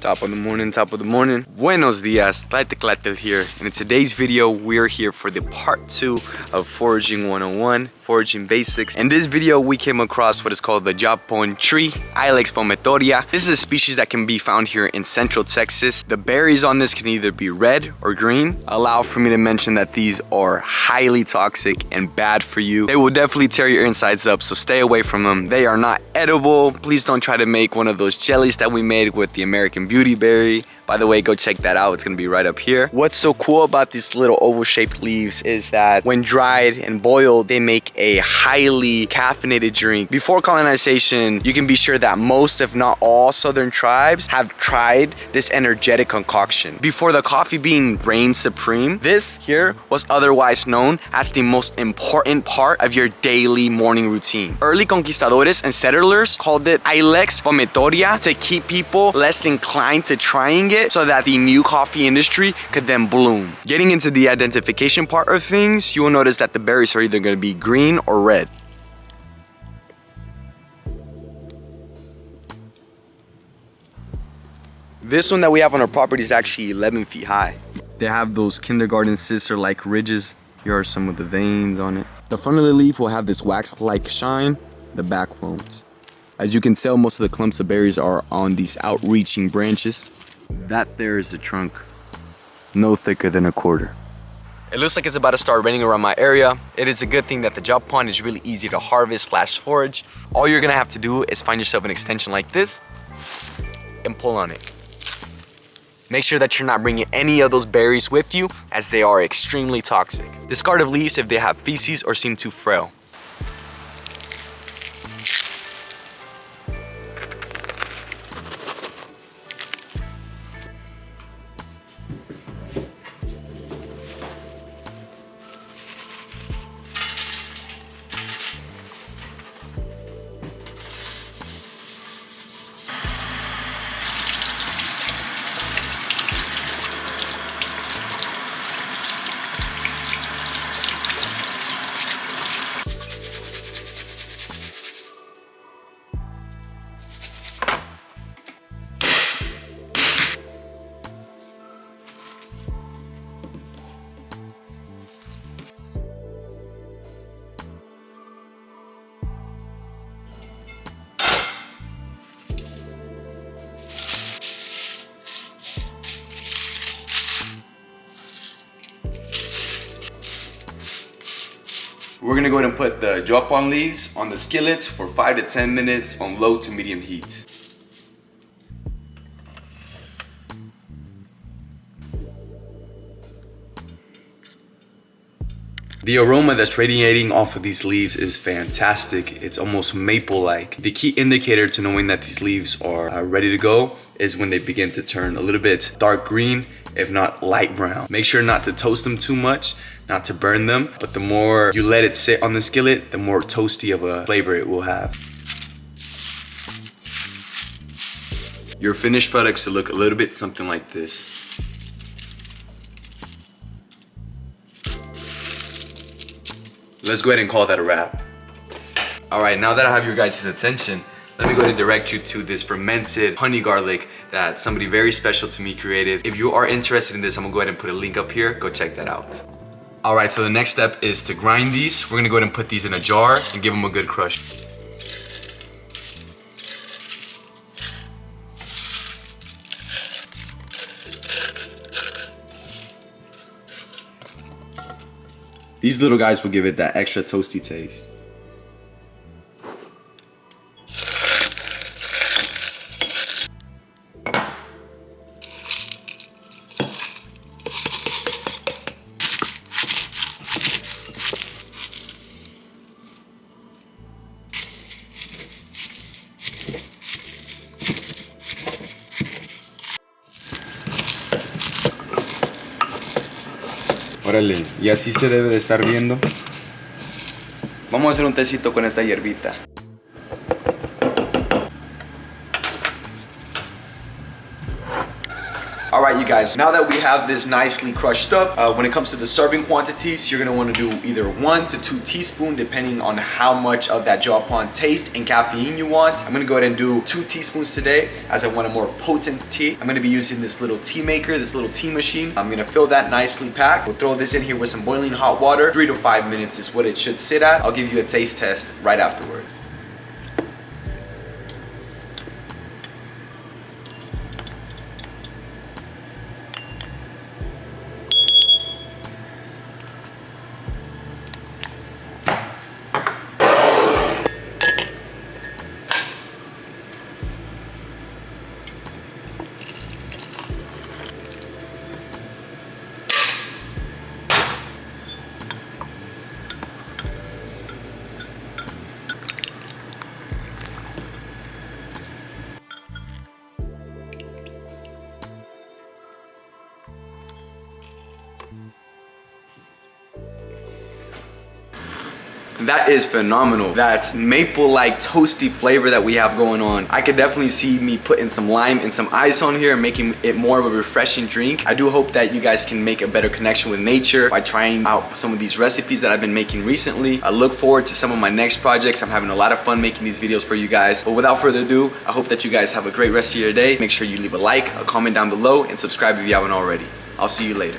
Top of the morning, top of the morning. Buenos dias, Tlaiteclatel here. And in today's video, we're here for the part 2 of Foraging 101, Foraging Basics. In this video, we came across what is called the Yaupon tree, Ilex vomitoria. This is a species that can be found here in central Texas. The berries on this can either be red or green. Allow for me to mention that these are highly toxic and bad for you. They will definitely tear your insides up, so stay away from them. They are not edible. Please don't try to make one of those jellies that we made with the American Beautyberry. By the way, go check that out. It's gonna be right up here. What's so cool about these little oval-shaped leaves is that when dried and boiled, they make a highly caffeinated drink. Before colonization, you can be sure that most, if not all, southern tribes have tried this energetic concoction. Before the coffee bean reigned supreme, this here was otherwise known as the most important part of your daily morning routine. Early conquistadores and settlers called it Ilex vomitoria to keep people less inclined to trying it, so that the new coffee industry could then bloom. Getting into the identification part of things, you will notice that the berries are either going to be green or red. This one that we have on our property is actually 11 feet high. They have those kindergarten scissor-like ridges. Here are some of the veins on it. The front of the leaf will have this wax-like shine, the back won't. As you can tell, most of the clumps of berries are on these outreaching branches. That there is the trunk, no thicker than a quarter. It looks like it's about to start raining around my area. It is a good thing that the Yaupon is really easy to harvest / forage. All you're gonna have to do is find yourself an extension like this and pull on it. Make sure that you're not bringing any of those berries with you, as they are extremely toxic. Discard of leaves if they have feces or seem too frail. We're gonna go ahead and put the Yaupon leaves on the skillets for 5 to 10 minutes on low to medium heat. The aroma that's radiating off of these leaves is fantastic. It's almost maple-like. The key indicator to knowing that these leaves are ready to go is when they begin to turn a little bit dark green, if not light brown. Make sure not to toast them too much, not to burn them, but the more you let it sit on the skillet, the more toasty of a flavor it will have. Your finished product should look a little bit something like this. Let's go ahead and call that a wrap. All right, now that I have your guys' attention, let me go ahead and direct you to this fermented honey garlic that somebody very special to me created. If you are interested in this, I'm gonna go ahead and put a link up here. Go check that out. All right, so the next step is to grind these. We're gonna go ahead and put these in a jar and give them a good crush. These little guys will give it that extra toasty taste. Órale, y así se debe de estar viendo. Vamos a hacer un tecito con esta hierbita. Alright, you guys, now that we have this nicely crushed up, when it comes to the serving quantities, you're gonna wanna do either 1 to 2 teaspoons depending on how much of that Yaupon taste and caffeine you want. I'm gonna go ahead and do 2 teaspoons today as I want a more potent tea. I'm gonna be using this little tea maker, this little tea machine. I'm gonna fill that nicely packed. We'll throw this in here with some boiling hot water. 3 to 5 minutes is what it should sit at. I'll give you a taste test right afterward. That is phenomenal. That maple-like toasty flavor that we have going on. I could definitely see me putting some lime and some ice on here and making it more of a refreshing drink. I do hope that you guys can make a better connection with nature by trying out some of these recipes that I've been making recently. I look forward to some of my next projects. I'm having a lot of fun making these videos for you guys. But without further ado, I hope that you guys have a great rest of your day. Make sure you leave a like, a comment down below, and subscribe if you haven't already. I'll see you later.